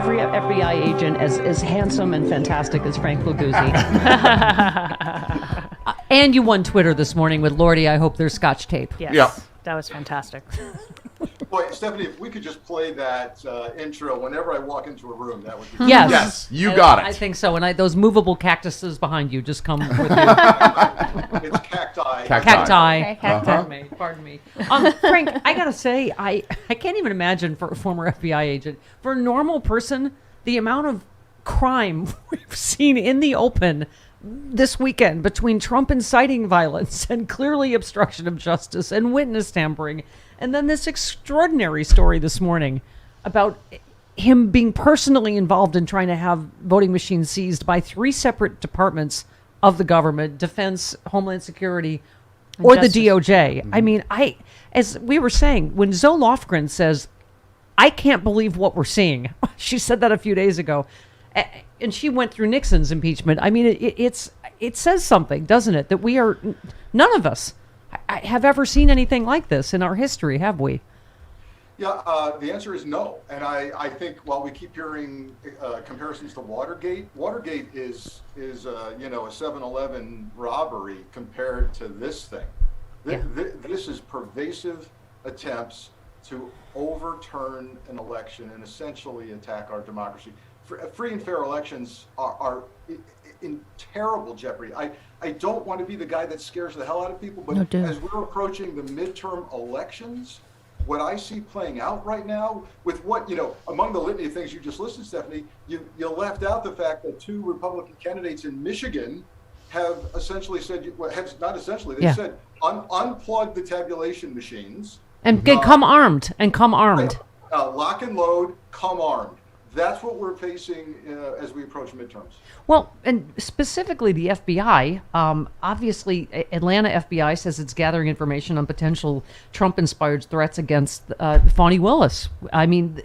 every FBI agent as handsome and fantastic as Frank Figliuzzi. And you won Twitter this morning with Lordy. I hope there's Scotch tape. Yes, Yeah. that was fantastic. Boy, Stephanie, if we could just play that intro whenever I walk into a room, that would be Yes. Yes, you got it. I think so. And those movable cactuses behind you just come with you. It's cacti. Cacti. Okay, cacti. Pardon me. Frank, I gotta say, I can't even imagine for a former FBI agent, for a normal person, the amount of crime we've seen in the open this weekend between Trump inciting violence and clearly obstruction of justice and witness tampering, and then this extraordinary story this morning about him being personally involved in trying to have voting machines seized by 3 separate departments of the government: Defense, Homeland Security, or the DOJ. I mean, as we were saying, when Zoe Lofgren says, "I can't believe what we're seeing," she said that a few days ago, and she went through Nixon's impeachment. I mean, it says something, doesn't it? That we are, none of us have ever seen anything like this in our history, have we? Yeah, the answer is no. And I think while we keep hearing comparisons to Watergate, Watergate is a 7-Eleven robbery compared to this thing. This is pervasive attempts to overturn an election and essentially attack our democracy. Free and fair elections are in terrible jeopardy. I don't want to be the guy that scares the hell out of people, but as we're approaching the midterm elections, what I see playing out right now with what, among the litany of things you just listed, Stephanie, you left out the fact that 2 Republican candidates in Michigan have essentially said, they said unplug the tabulation machines. And come armed. Lock and load, come armed. That's what we're facing as we approach midterms. Well, and specifically the FBI, obviously Atlanta FBI says it's gathering information on potential Trump-inspired threats against Fani Willis. I mean,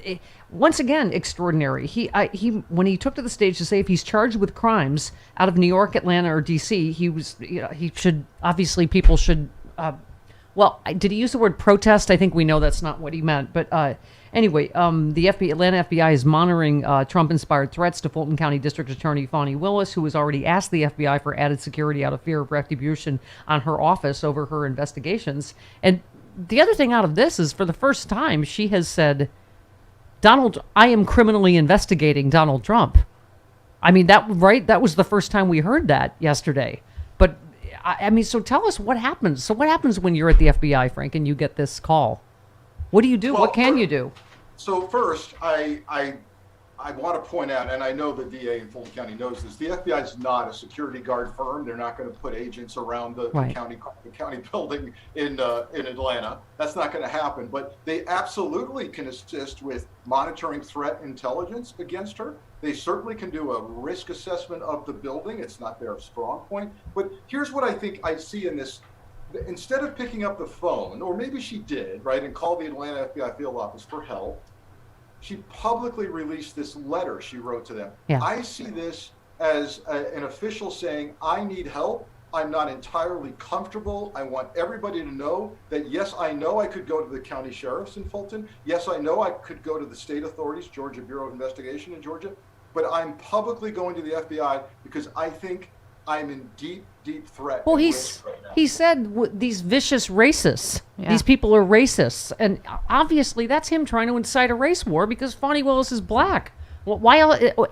once again, extraordinary. He when he took to the stage to say if he's charged with crimes out of New York, Atlanta, or D.C., he should, obviously people should, well, did he use the word protest? I think we know that's not what he meant, but anyway, the Atlanta FBI is monitoring Trump-inspired threats to Fulton County District Attorney Fani Willis, who has already asked the FBI for added security out of fear of retribution on her office over her investigations. And the other thing out of this is, for the first time, she has said, I am criminally investigating Donald Trump. I mean, that was the first time we heard that yesterday. But, I mean, so tell us what happens. So what happens when you're at the FBI, Frank, and you get this call? What do you do? Well, what can you do? So first, I want to point out, and I know the DA in Fulton County knows this, the FBI is not a security guard firm. They're not going to put agents around the county building in Atlanta. That's not going to happen. But they absolutely can assist with monitoring threat intelligence against her. They certainly can do a risk assessment of the building. It's not their strong point. But here's what I think I see in this. Instead of picking up the phone, or maybe she did, right, and call the Atlanta FBI field office for help, she publicly released this letter she wrote to them. Yeah. I see this as an official saying, I need help. I'm not entirely comfortable. I want everybody to know that, yes, I know I could go to the county sheriffs in Fulton. Yes, I know I could go to the state authorities, Georgia Bureau of Investigation in Georgia, but I'm publicly going to the FBI because I think I'm in deep threat. Well, he said these vicious racists. Yeah. These people are racists, and obviously that's him trying to incite a race war because Fani Willis is black. Well, why?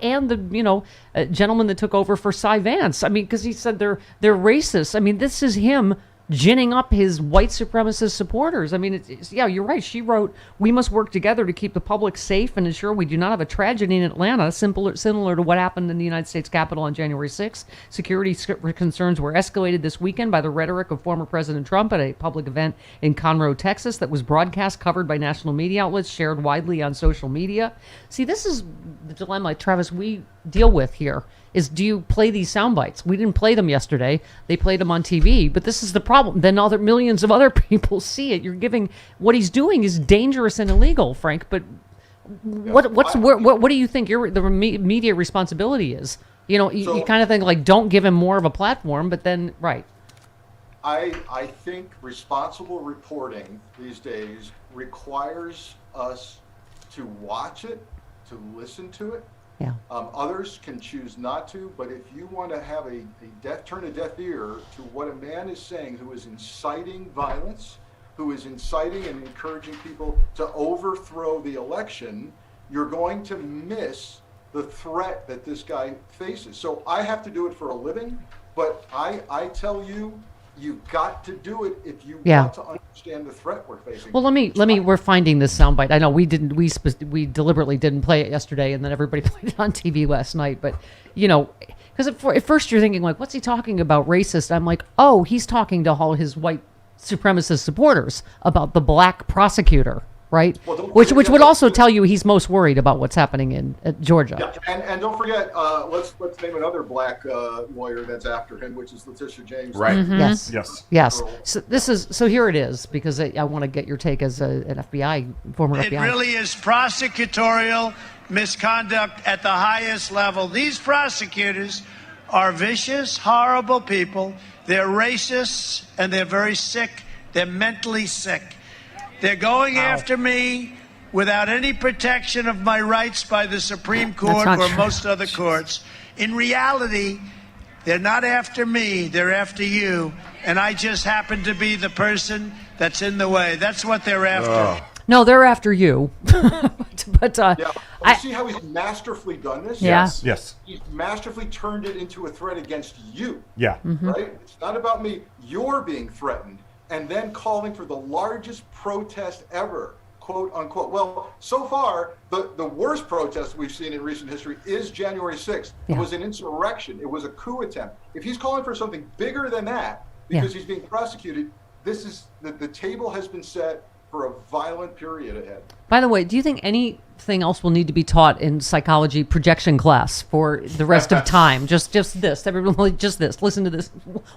And the gentleman that took over for Cy Vance. I mean, because he said they're racist. I mean, this is him ginning up his white supremacist supporters. I mean, yeah, you're right. She wrote, "We must work together to keep the public safe and ensure we do not have a tragedy in Atlanta similar to what happened in the United States Capitol on January 6th. Security concerns were escalated this weekend by the rhetoric of former President Trump at a public event in Conroe, Texas that was broadcast, covered by national media outlets, shared widely on social media." See, this is the dilemma, Travis, we deal with here. Is, do you play these sound bites? We didn't play them yesterday. They played them on TV, but this is the problem. Then millions of other people see it. You're giving, what he's doing is dangerous and illegal, Frank, but what do you think the media responsibility is? You kind of think like, don't give him more of a platform, but then, right. I think responsible reporting these days requires us to watch it, to listen to it. Yeah. Others can choose not to, but if you want to have turn a deaf ear to what a man is saying who is inciting violence, who is inciting and encouraging people to overthrow the election, you're going to miss the threat that this guy faces. So I have to do it for a living, but I tell you, you've got to do it if you want to understand the threat we're facing. Well, let me. We're finding this soundbite. I know we didn't. We deliberately didn't play it yesterday, and then everybody played it on TV last night. But because at first you're thinking like, what's he talking about? Racist? I'm like, oh, he's talking to all his white supremacist supporters about the black prosecutor. Right, well, which would also tell you he's most worried about what's happening in Georgia. Yeah, and don't forget, let's name another black lawyer that's after him, which is Letitia James. Right. Mm-hmm. Yes. So here it is, because I want to get your take as an former FBI. It really is prosecutorial misconduct at the highest level. These prosecutors are vicious, horrible people. They're racists, and they're very sick. They're mentally sick. They're going after me without any protection of my rights by the Supreme Court or most other courts. In reality, they're not after me, they're after you. And I just happen to be the person that's in the way. That's what they're after. No, they're after you. but you see how he's masterfully done this? Yes. He's masterfully turned it into a threat against you. Yeah. Mm-hmm. Right? It's not about me. You're being threatened. And then calling for the largest protest ever, quote unquote. Well, so far, the worst protest we've seen in recent history is January 6th. It was an insurrection. It was a coup attempt. If he's calling for something bigger than that, because he's being prosecuted, this is the table has been set for a violent period ahead. By the way, do you think anything else will need to be taught in psychology projection class for the rest of time? Just this, everyone, just this. Listen to this.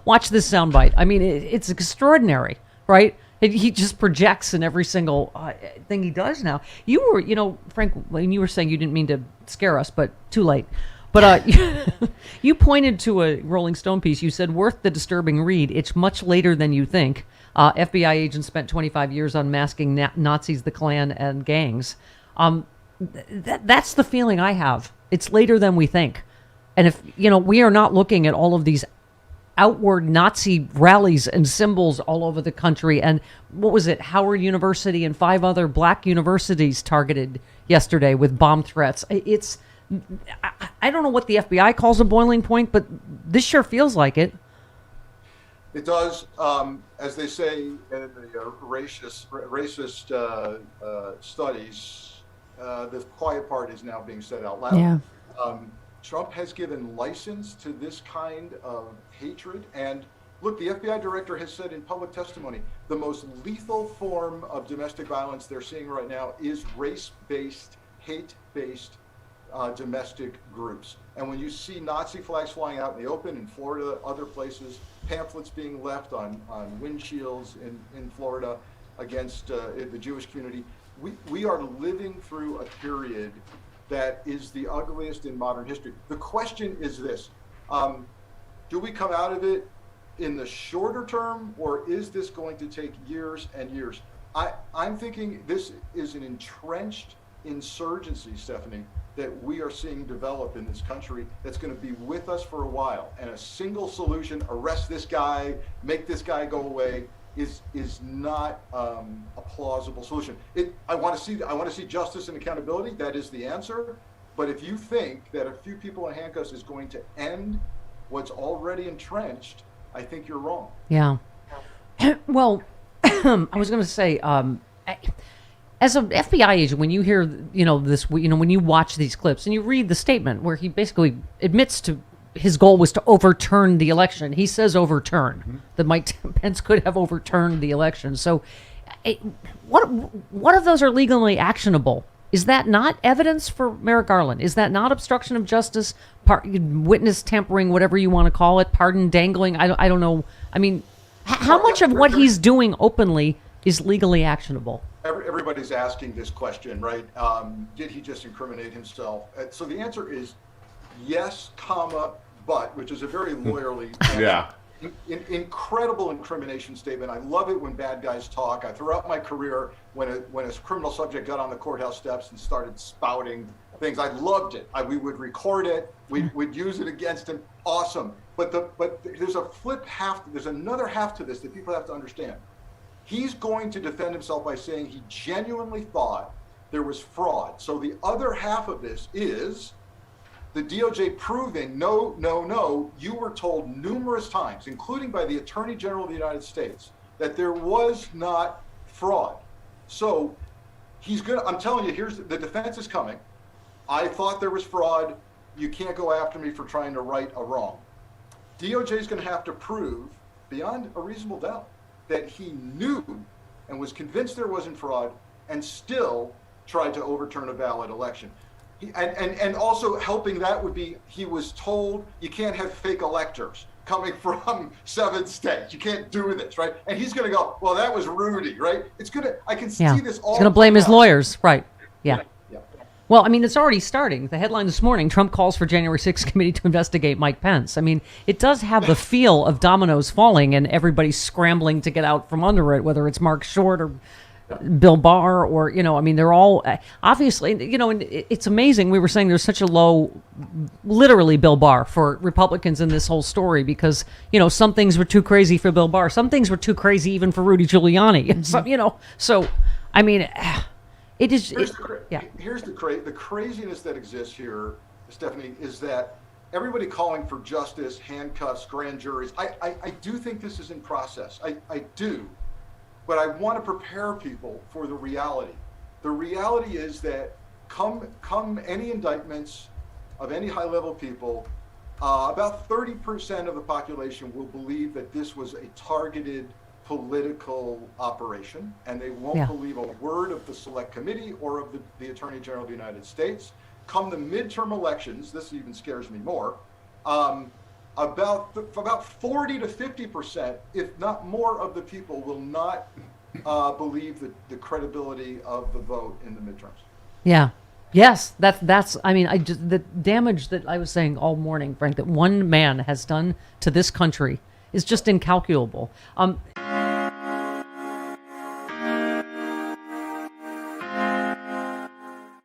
Watch this soundbite. I mean, it's extraordinary, right? He just projects in every single thing he does now. You were, Frank, when you were saying you didn't mean to scare us, but too late. But you pointed to a Rolling Stone piece. You said, worth the disturbing read. It's much later than you think. FBI agents spent 25 years unmasking Nazis, the Klan, and gangs. That's the feeling I have. It's later than we think. And if, we are not looking at all of these outward Nazi rallies and symbols all over the country. And what was it? Howard University and 5 other black universities targeted yesterday with bomb threats. I don't know what the FBI calls a boiling point, but this sure feels like it. It does, as they say in the racist studies, the quiet part is now being said out loud. Yeah. Trump has given license to this kind of hatred. And look, the FBI director has said in public testimony, the most lethal form of domestic violence they're seeing right now is race-based, hate-based domestic groups. And when you see Nazi flags flying out in the open in Florida, other places, pamphlets being left on windshields in Florida against the Jewish community, we are living through a period that is the ugliest in modern history. The question is this, do we come out of it in the shorter term, or is this going to take years and years? I'm thinking this is an entrenched insurgency, Stephanie, that we are seeing develop in this country that's going to be with us for a while. And a single solution, arrest this guy, make this guy go away, is not a plausible solution. I want to see justice and accountability. That is the answer. But if you think that a few people in handcuffs is going to end what's already entrenched, I think you're wrong. Yeah. Well, I was going to say, as an FBI agent, when you hear, this, when you watch these clips and you read the statement where he basically admits to his goal was to overturn the election. He says overturn. Mm-hmm. That Mike Pence could have overturned the election. So what of those are legally actionable? Is that not evidence for Merrick Garland? Is that not obstruction of justice, witness tampering, whatever you want to call it, pardon dangling? I don't know. I mean, how much of what he's doing openly is legally actionable? Everybody's asking this question, right? Did he just incriminate himself? So the answer is yes, but, which is a very lawyerly, incredible incrimination statement. I love it when bad guys talk. Throughout my career, when a criminal subject got on the courthouse steps and started spouting things. I loved it. We would record it. We would use it against him. Awesome. But there's a flip half. There's another half to this that people have to understand. He's going to defend himself by saying he genuinely thought there was fraud. So the other half of this is the DOJ proving, no, you were told numerous times, including by the Attorney General of the United States, that there was not fraud. So I'm telling you, the defense is coming. I thought there was fraud. You can't go after me for trying to right a wrong. DOJ is going to have to prove beyond a reasonable doubt that he knew and was convinced there wasn't fraud and still tried to overturn a valid election. And also helping that would be, he was told you can't have fake electors coming from 7 states. You can't do this, right? And he's going to go, well, that was Rudy, right? I can see this all. He's going to blame his lawyers, right? Yeah. Yeah. Well, I mean, it's already starting. The headline this morning, Trump calls for January 6th committee to investigate Mike Pence. I mean, it does have the feel of dominoes falling and everybody scrambling to get out from under it, whether it's Mark Short or Bill Barr or, I mean, they're all obviously, and it's amazing. We were saying there's such a low, literally Bill Barr for Republicans in this whole story because, some things were too crazy for Bill Barr. Some things were too crazy even for Rudy Giuliani. So, I mean, it is. Here's the craziness that exists here, Stephanie, is that everybody calling for justice, handcuffs, grand juries. I do think this is in process. I do. But I want to prepare people for the reality. The reality is that come any indictments of any high-level people, about 30% of the population will believe that this was a targeted political operation, and they won't believe a word of the Select Committee or of the Attorney General of the United States. Come the midterm elections, this even scares me more, about 40 to 50%, if not more, of the people will not believe the credibility of the vote in the midterms. Yeah. Yes. That's. I mean, the damage that I was saying all morning, Frank, that one man has done to this country is just incalculable.